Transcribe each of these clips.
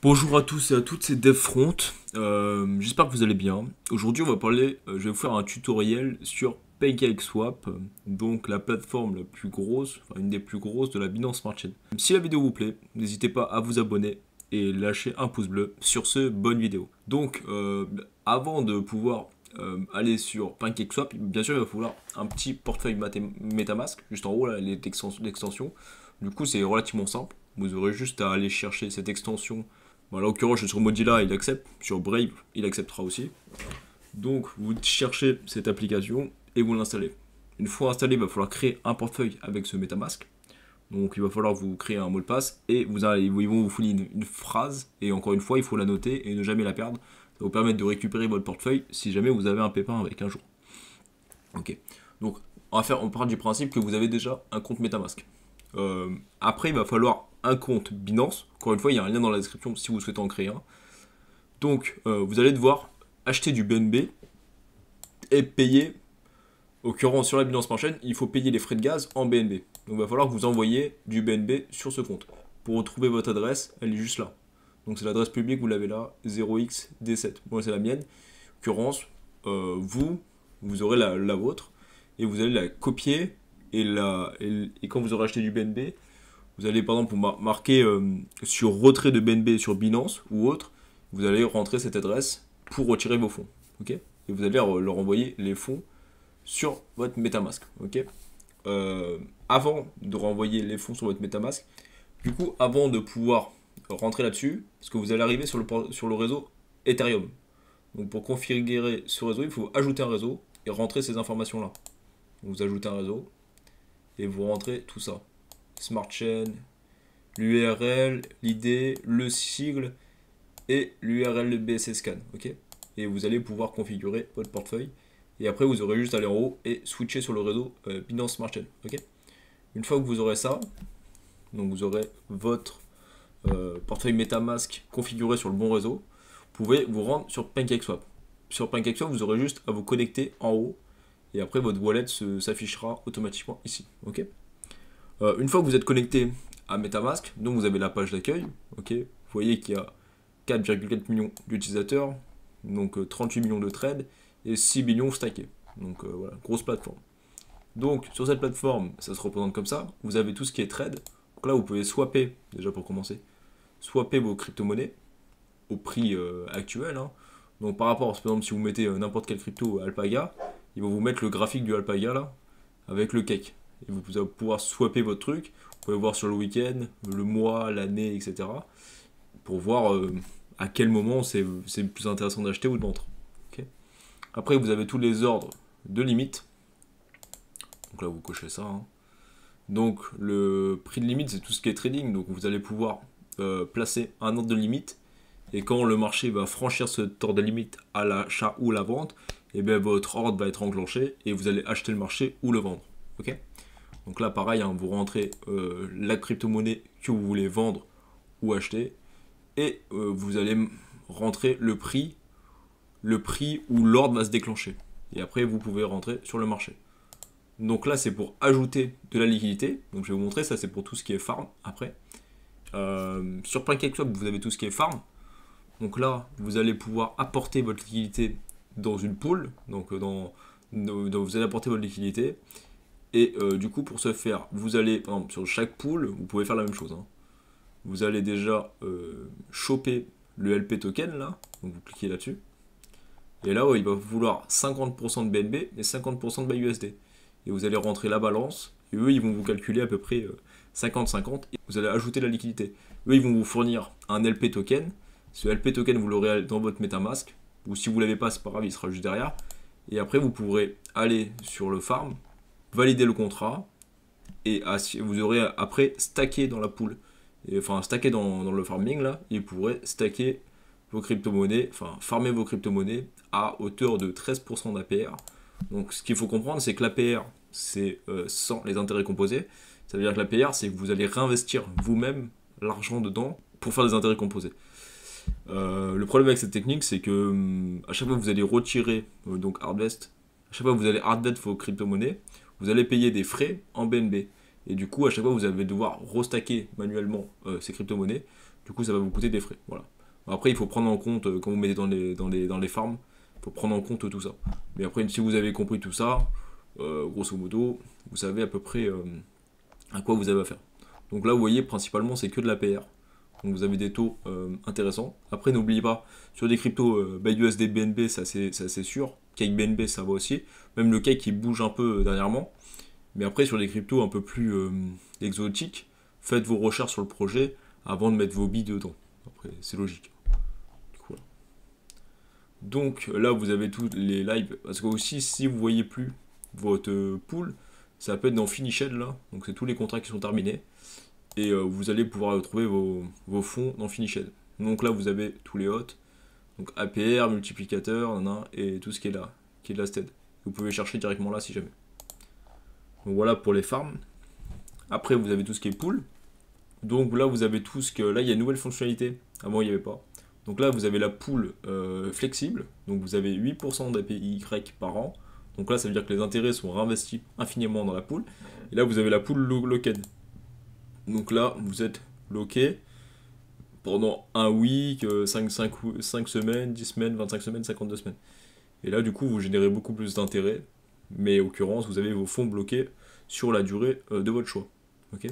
Bonjour à tous et à toutes, c'est DevFront. J'espère que vous allez bien. Aujourd'hui, on va parler, je vais vous faire un tutoriel sur PancakeSwap, donc la plateforme la plus grosse, enfin une des plus grosses de la Binance Smart Chain. Si la vidéo vous plaît, n'hésitez pas à vous abonner et lâcher un pouce bleu. Sur ce, bonne vidéo. Donc, avant de pouvoir aller sur PancakeSwap, bien sûr, il va falloir un petit portefeuille MetaMask, juste en haut, là, l'extension. Du coup, c'est relativement simple. Vous aurez juste à aller chercher cette extension. Bon, là, en l'occurrence, sur Mozilla, il accepte. Sur Brave, il acceptera aussi. Donc, vous cherchez cette application et vous l'installez. Une fois installé, il va falloir créer un portefeuille avec ce MetaMask. Donc, il va falloir vous créer un mot de passe et ils vont vous fournir une phrase. Et encore une fois, il faut la noter et ne jamais la perdre. Ça va vous permettre de récupérer votre portefeuille si jamais vous avez un pépin avec un jour. Ok. Donc, on part du principe que vous avez déjà un compte MetaMask. Après, il va falloir un compte Binance. Encore une fois, il y a un lien dans la description si vous souhaitez en créer un. Donc, vous allez devoir acheter du BNB et payer, en l'occurrence sur la Binance Smart Chain, il faut payer les frais de gaz en BNB. Donc, il va falloir que vous envoyiez du BNB sur ce compte. Pour retrouver votre adresse, elle est juste là. Donc, c'est l'adresse publique, vous l'avez là, 0xD7. Moi, c'est la mienne. En l'occurrence, vous aurez la vôtre et vous allez la copier. Et quand vous aurez acheté du BNB, vous allez par exemple marquer sur retrait de BNB sur Binance ou autre, vous allez rentrer cette adresse pour retirer vos fonds. Okay, et vous allez leur envoyer les fonds sur votre MetaMask. Okay, avant de renvoyer les fonds sur votre MetaMask, du coup, avant de pouvoir rentrer là-dessus, parce que vous allez arriver sur le réseau Ethereum. Donc pour configurer ce réseau, il faut ajouter un réseau et rentrer ces informations-là. Vous ajoutez un réseau et vous rentrez tout ça. Smart Chain, l'URL, l'ID, le sigle et l'URL de BSC Scan. Okay, et vous allez pouvoir configurer votre portefeuille. Et après, vous aurez juste à aller en haut et switcher sur le réseau Binance Smart Chain. Okay, une fois que vous aurez ça, donc vous aurez votre portefeuille MetaMask configuré sur le bon réseau, vous pouvez vous rendre sur PancakeSwap. Sur PancakeSwap, vous aurez juste à vous connecter en haut et après votre wallet s'affichera automatiquement ici. Okay, une fois que vous êtes connecté à MetaMask, donc vous avez la page d'accueil. Okay, vous voyez qu'il y a 4,4 millions d'utilisateurs, donc 38 millions de trades et 6 millions stackés. Donc voilà, grosse plateforme. Donc sur cette plateforme, ça se représente comme ça. Vous avez tout ce qui est trade. Donc là, vous pouvez swapper, déjà pour commencer, swapper vos crypto-monnaies au prix actuel. Hein. Donc par rapport, par exemple, si vous mettez n'importe quelle crypto Alpaga, il va vous mettre le graphique du Alpaga là, avec le cake. Et vous allez pouvoir swapper votre truc. Vous pouvez voir sur le week-end, le mois, l'année, etc. Pour voir à quel moment c'est le plus intéressant d'acheter ou de vendre. Okay, après, vous avez tous les ordres de limite. Donc là, vous cochez ça. Hein. Donc le prix de limite, c'est tout ce qui est trading. Donc vous allez pouvoir placer un ordre de limite. Et quand le marché va franchir ce ordre de limite à l'achat ou la vente, et bien votre ordre va être enclenché et vous allez acheter le marché ou le vendre. Okay, donc là, pareil, hein, vous rentrez la crypto-monnaie que vous voulez vendre ou acheter et vous allez rentrer le prix où l'ordre va se déclencher. Et après, vous pouvez rentrer sur le marché. Donc là, c'est pour ajouter de la liquidité. Donc je vais vous montrer, ça c'est pour tout ce qui est farm après. Sur PancakeSwap, vous avez tout ce qui est farm. Donc là, vous allez pouvoir apporter votre liquidité dans une pool. Donc vous allez apporter votre liquidité. Et du coup, pour ce faire, vous allez, par exemple, sur chaque pool, vous pouvez faire la même chose. Hein. Vous allez déjà choper le LP token, là. Donc vous cliquez là-dessus. Et là, il va vous vouloir 50% de BNB et 50% de BUSD. Et vous allez rentrer la balance. Et eux, ils vont vous calculer à peu près 50-50. Et vous allez ajouter la liquidité. Eux, ils vont vous fournir un LP token. Ce LP token, vous l'aurez dans votre MetaMask. Ou si vous ne l'avez pas, c'est pas grave, il sera juste derrière. Et après, vous pourrez aller sur le farm, valider le contrat. Et vous aurez après stacké dans la pool. Et, enfin, stacké dans le farming, là. Et vous pourrez stacker vos crypto-monnaies, enfin, farmer vos crypto-monnaies à hauteur de 13% d'APR. Donc, ce qu'il faut comprendre, c'est que l'APR, c'est sans les intérêts composés. Ça veut dire que l'APR, c'est que vous allez réinvestir vous-même l'argent dedans pour faire des intérêts composés. Le problème avec cette technique, c'est que à chaque fois que vous allez retirer donc Hardvest, à chaque fois que vous allez Hardvest vos crypto-monnaies, vous allez payer des frais en BNB. Et du coup, à chaque fois, vous allez devoir restacker manuellement ces crypto-monnaies. Du coup, ça va vous coûter des frais. Voilà. Après, il faut prendre en compte, quand vous mettez dans les farms, il faut prendre en compte tout ça. Mais après, si vous avez compris tout ça, grosso modo, vous savez à peu près à quoi vous avez affaire. Donc là, vous voyez, principalement, c'est que de la PR. Donc vous avez des taux intéressants. Après, n'oubliez pas, sur des cryptos, BUSD, BNB, c'est assez sûr. Cake BNB, ça va aussi. Même le cake, il bouge un peu dernièrement. Mais après, sur des cryptos un peu plus exotiques, faites vos recherches sur le projet avant de mettre vos billes dedans. Après, c'est logique. Du coup, voilà. Donc là, vous avez tous les lives. Parce que aussi, si vous voyez plus votre pool, ça peut être dans Finished là. Donc c'est tous les contrats qui sont terminés. Et vous allez pouvoir retrouver vos fonds dans Finished. Donc là, vous avez tous les hôtes. Donc APR, multiplicateur, et tout ce qui est de la stead. Vous pouvez chercher directement là si jamais. Donc voilà pour les farms. Après, vous avez tout ce qui est pool. Donc là, vous avez tout ce que. Là, il y a une nouvelle fonctionnalité. Avant, il n'y avait pas. Donc là, vous avez la pool flexible. Donc vous avez 8% d'APY par an. Donc là, ça veut dire que les intérêts sont réinvestis infiniment dans la pool. Et là, vous avez la pool locked. Donc là, vous êtes locké pendant un week, 5 semaines, 10 semaines, 25 semaines, 52 semaines. Et là, du coup, vous générez beaucoup plus d'intérêts. Mais en l'occurrence, vous avez vos fonds bloqués sur la durée de votre choix. Ok.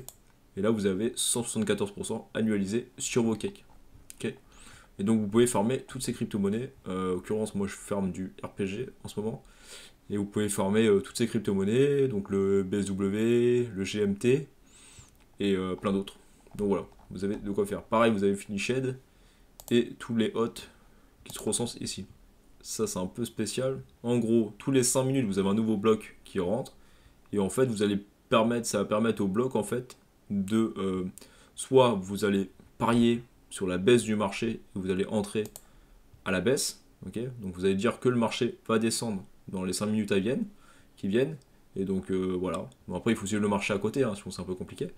Et là, vous avez 174% annualisé sur vos cakes. Ok. Et donc, vous pouvez farmer toutes ces crypto-monnaies. En l'occurrence, moi, je farme du RPG en ce moment. Et vous pouvez farmer toutes ces crypto-monnaies, donc le BSW, le GMT et plein d'autres. Donc voilà, vous avez de quoi faire. Pareil, vous avez Finished et tous les hôts qui se recensent ici. Ça, c'est un peu spécial. En gros, tous les 5 minutes, vous avez un nouveau bloc qui rentre. Et en fait, ça va permettre au bloc en fait de soit vous allez parier sur la baisse du marché et vous allez entrer à la baisse. Ok, donc vous allez dire que le marché va descendre dans les 5 minutes qui viennent. Et donc voilà. Bon, après, il faut suivre le marché à côté, sinon c'est un peu compliqué.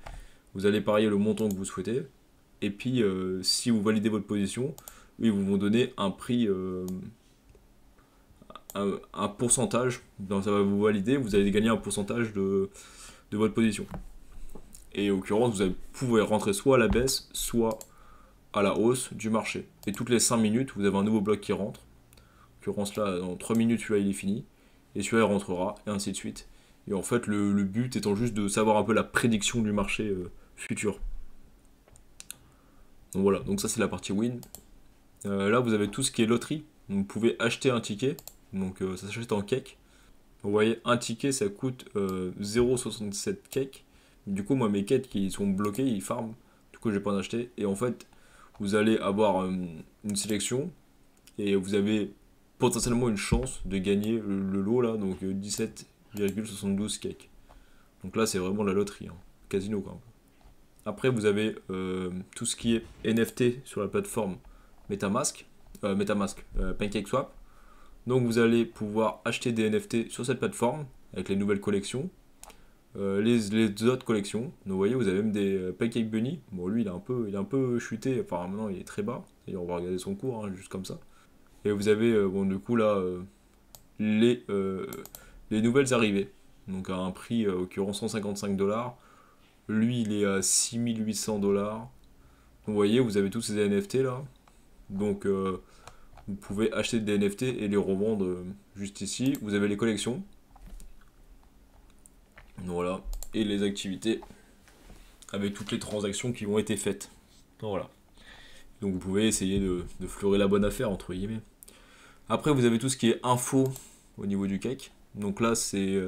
Vous allez parier le montant que vous souhaitez. Et puis, si vous validez votre position, ils vont donner un prix, un pourcentage. Donc, ça va vous valider, vous allez gagner un pourcentage de votre position. Et en l'occurrence, vous pouvez rentrer soit à la baisse, soit à la hausse du marché. Et toutes les 5 minutes, vous avez un nouveau bloc qui rentre. En l'occurrence, là, dans 3 minutes, celui-là, il est fini. Et celui-là, il rentrera, et ainsi de suite. Et en fait, le but étant juste de savoir un peu la prédiction du marché futur. Donc voilà, donc ça c'est la partie win. Là vous avez tout ce qui est loterie. Donc, vous pouvez acheter un ticket, donc ça s'achète en cake. Vous voyez, un ticket ça coûte 0,67 cake. Du coup, moi mes cakes qui sont bloqués, ils farment. Du coup, je vais pas en acheter. Et en fait, vous allez avoir une sélection et vous avez potentiellement une chance de gagner le lot là, donc 17,72 cakes. Donc là, c'est vraiment la loterie, casino quoi. Après, vous avez tout ce qui est NFT sur la plateforme MetaMask, PancakeSwap. Donc, vous allez pouvoir acheter des NFT sur cette plateforme avec les nouvelles collections, les autres collections. Donc, vous voyez, vous avez même des Pancake Bunny. Bon, lui, il est un peu chuté. Enfin, maintenant, il est très bas. Et on va regarder son cours, juste comme ça. Et vous avez, bon, du coup, là, les nouvelles arrivées. Donc, à un prix, en l'occurrence, 155 $. Lui, il est à 6800 $. Vous voyez, vous avez tous ces NFT là. Donc, vous pouvez acheter des NFT et les revendre juste ici. Vous avez les collections. Voilà. Et les activités avec toutes les transactions qui ont été faites. Voilà. Donc, vous pouvez essayer de fleurer la bonne affaire, entre guillemets. Après, vous avez tout ce qui est info au niveau du cake. Donc là, c'est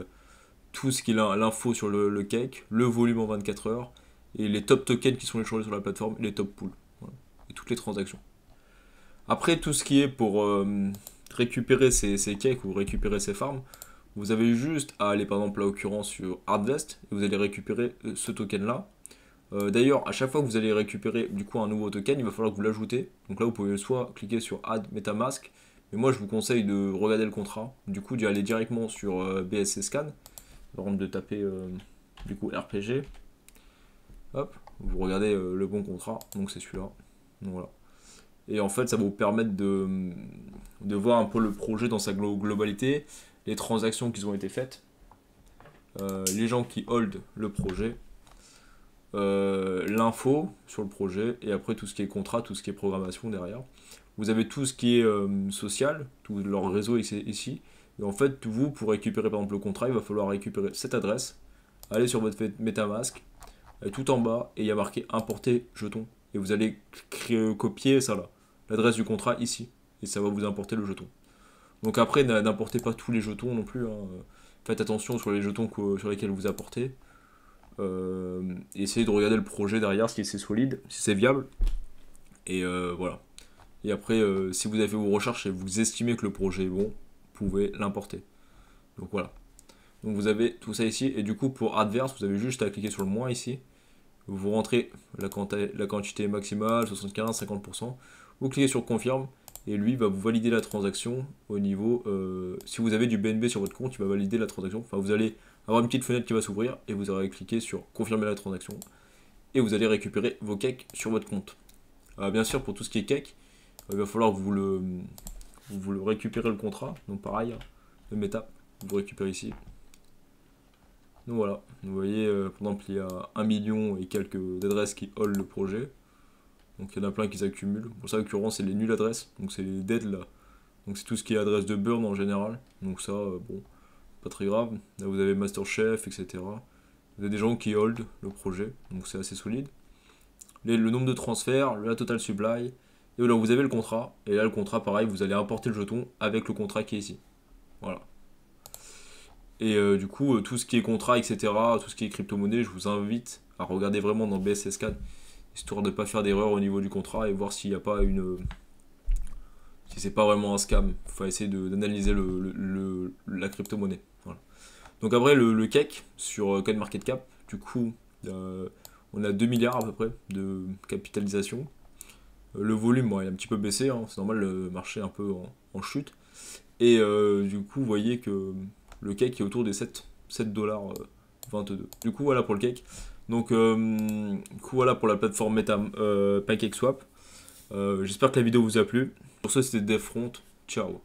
tout ce qui est l'info sur le cake, le volume en 24 heures, et les top tokens qui sont échangés sur la plateforme, et les top pools. Voilà. Et toutes les transactions. Après, tout ce qui est pour récupérer ces cakes ou récupérer ces farms, vous avez juste à aller par exemple là, en l'occurrence sur Hardvest, et vous allez récupérer ce token là. D'ailleurs, à chaque fois que vous allez récupérer du coup un nouveau token, il va falloir que vous l'ajoutez. Donc là, vous pouvez soit cliquer sur Add MetaMask, mais moi je vous conseille de regarder le contrat, du coup d'y aller directement sur BSC Scan, par exemple de taper du coup RPG. Hop, vous regardez le bon contrat, donc c'est celui-là. Donc voilà. Et en fait, ça va vous permettre de voir un peu le projet dans sa globalité, les transactions qui ont été faites, les gens qui hold le projet. l'info sur le projet, et après tout ce qui est contrat, tout ce qui est programmation derrière. Vous avez tout ce qui est social, tout leur réseau ici. Et en fait, vous, pour récupérer par exemple le contrat, il va falloir récupérer cette adresse, aller sur votre MetaMask, et tout en bas, et il y a marqué importer jeton. Et vous allez copier ça là, l'adresse du contrat ici, et ça va vous importer le jeton. Donc après, n'importez pas tous les jetons non plus, hein. Faites attention sur les jetons sur lesquels vous apportez. Essayez de regarder le projet derrière, si c'est solide, si c'est viable. Et voilà. Et après, si vous avez fait vos recherches et vous estimez que le projet est bon, vous pouvez l'importer. Donc voilà. Donc vous avez tout ça ici. Et du coup, pour Adverse, vous avez juste à cliquer sur le moins ici. Vous rentrez la quantité maximale, 75, 50%. Vous cliquez sur confirme. Et lui va vous valider la transaction au niveau... si vous avez du BNB sur votre compte, il va valider la transaction. Enfin, vous allez avoir une petite fenêtre qui va s'ouvrir. Et vous allez cliquer sur confirmer la transaction. Et vous allez récupérer vos cakes sur votre compte. Bien sûr, pour tout ce qui est cake, il va falloir que vous le récupérez le contrat. Donc pareil, hein, le meta, vous récupérez ici. Donc voilà, vous voyez, par exemple, il y a 1 million et quelques d'adresses qui hold le projet. Donc il y en a plein qui s'accumulent. Pour ça, en l'occurrence, c'est les nulles adresses. Donc c'est les dead là. Donc c'est tout ce qui est adresse de burn en général. Donc ça, bon, pas très grave. Là, vous avez Masterchef, etc. Vous avez des gens qui hold le projet. Donc c'est assez solide. Le nombre de transferts, la total supply. Et là, vous avez le contrat. Et là, le contrat, pareil, vous allez importer le jeton avec le contrat qui est ici. Voilà. Et du coup, tout ce qui est contrat, etc., tout ce qui est crypto-monnaie, je vous invite à regarder vraiment dans BSC Scan, histoire de ne pas faire d'erreur au niveau du contrat et voir s'il n'y a pas une. Si c'est pas vraiment un scam. Il faut essayer d'analyser la crypto-monnaie. Voilà. Donc après, le cake sur CoinMarketCap, du coup, on a 2 milliards à peu près de capitalisation. Le volume, bon, il a un petit peu baissé, hein, c'est normal, le marché est un peu en chute. Et du coup, vous voyez que le cake est autour des 7,22$. Du coup, voilà pour le cake. Donc, du coup, voilà pour la plateforme PancakeSwap. J'espère que la vidéo vous a plu. Pour ce, c'était Devfront. Ciao.